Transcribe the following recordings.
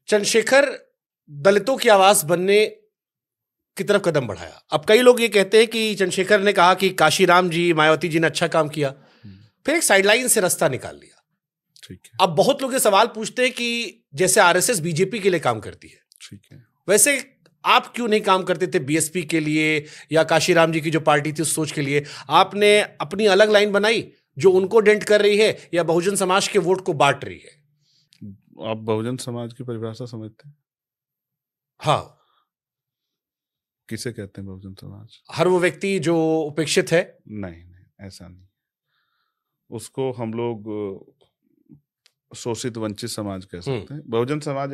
चंद्रशेखर दलितों की आवाज बनने की तरफ कदम बढ़ाया। अब कई लोग ये कहते हैं कि चंद्रशेखर ने कहा कि काशीराम जी, मायावती जी ने अच्छा काम किया, फिर एक साइडलाइन से रास्ता निकाल लिया। ठीक है। अब बहुत लोग ये सवाल पूछते हैं कि जैसे आरएसएस बीजेपी के लिए काम करती है, ठीक है, वैसे आप क्यों नहीं काम करते थे बीएसपी के लिए या काशीराम जी की जो पार्टी थी उस सोच के लिए? आपने अपनी अलग लाइन बनाई जो उनको डेंट कर रही है या बहुजन समाज के वोट को बांट रही है? आप बहुजन समाज की परिभाषा समझते हैं? हाँ। किसे कहते हैं बहुजन समाज? हर वो व्यक्ति जो उपेक्षित है। नहीं नहीं, ऐसा नहीं। उसको हम लोग शोषित वंचित समाज कह सकते हैं। बहुजन समाज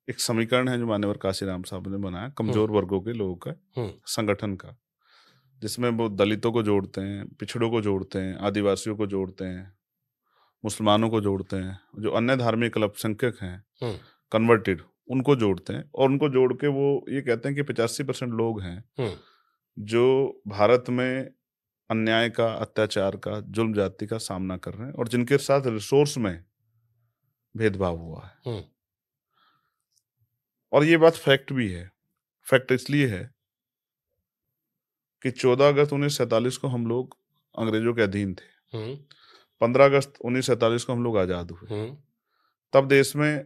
एक समीकरण है जो माननीय काशीराम साहब ने बनाया, कमजोर वर्गों के लोगों का संगठन का, जिसमें वो दलितों को जोड़ते हैं, पिछड़ों को जोड़ते हैं, आदिवासियों को जोड़ते हैं, मुसलमानों को जोड़ते हैं, जो अन्य धार्मिक अल्पसंख्यक हैं कन्वर्टेड, उनको जोड़ते हैं। और उनको जोड़ के वो ये कहते हैं कि 85% लोग हैं जो भारत में अन्याय का, अत्याचार का, जुल्म जाति का सामना कर रहे हैं और जिनके साथ रिसोर्स में भेदभाव हुआ है। और ये बात फैक्ट भी है। फैक्ट इसलिए है कि 14 अगस्त 1947 को हम लोग अंग्रेजों के अधीन थे। 15 अगस्त 1947 को हम लोग आजाद हुए। तब देश में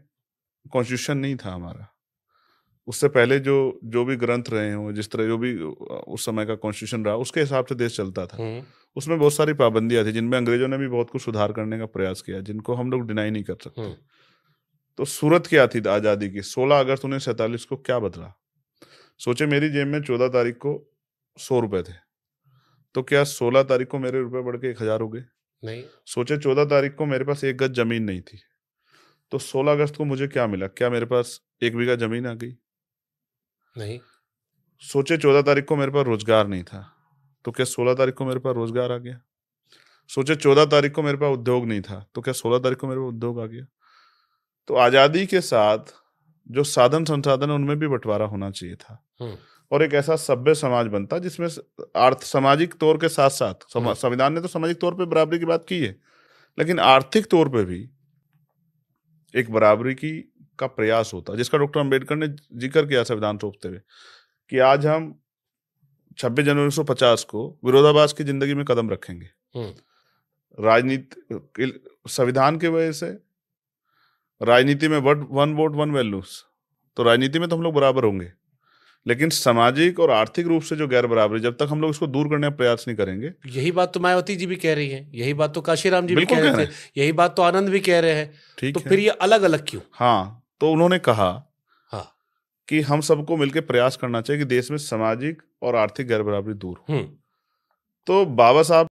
कॉन्स्टिट्यूशन नहीं था हमारा। उससे पहले जो भी ग्रंथ रहे हों, जिस तरह जो भी उस समय का कॉन्स्टिट्यूशन रहा, उसके हिसाब से देश चलता था। उसमें बहुत सारी पाबंदियां थी जिनमें अंग्रेजों ने भी बहुत कुछ सुधार करने का प्रयास किया, जिनको हम लोग डिनाई नहीं कर सकते। तो सूरत क्या थी आज़ादी की? 16 अगस्त 1947 को क्या बदला? सोचे मेरी जेब में 14 तारीख को 100 रुपए थे, तो क्या 16 तारीख को मेरे रुपए बढ़ के 1000 हो गए? नहीं। सोचे 14 तारीख को मेरे पास 1 गज जमीन नहीं थी, तो 16 अगस्त को मुझे क्या मिला? क्या मेरे पास 1 बीघा जमीन आ गई? नहीं। सोचे 14 तारीख को मेरे पास रोजगार नहीं था, तो क्या 16 तारीख को मेरे पास रोजगार आ गया? सोचे 14 तारीख को मेरे पास उद्योग नहीं था, तो क्या 16 तारीख को मेरे पास उद्योग आ गया? तो आजादी के साथ जो साधन संसाधन है उनमें भी बंटवारा होना चाहिए था और एक ऐसा सभ्य समाज बनता जिसमें सामाजिक तौर के साथ साथ संविधान ने तो सामाजिक तौर पे बराबरी की बात की है, लेकिन आर्थिक तौर पे भी एक बराबरी की का प्रयास होता, जिसका डॉक्टर अंबेडकर ने जिक्र किया संविधान सौंपते हुए कि आज हम 26 जनवरी 1950 को विरोधाभास की जिंदगी में कदम रखेंगे। राजनीति, संविधान की वजह से राजनीति में वन वोट वन वैल्यूज, तो राजनीति में तो हम लोग बराबर होंगे, लेकिन सामाजिक और आर्थिक रूप से जो गैर बराबरी, जब तक हम लोग इसको दूर करने का प्रयास नहीं करेंगे। यही बात तो मायावती जी भी कह रही है, यही बात तो काशीराम जी भी कह रहे थे, यही बात तो आनंद भी कह रहे हैं। ठीक तो है, फिर ये अलग अलग क्यों? हाँ, तो उन्होंने कहा कि हम सबको मिलकर प्रयास करना चाहिए कि देश में सामाजिक और आर्थिक गैर बराबरी दूर हो। तो बाबा साहब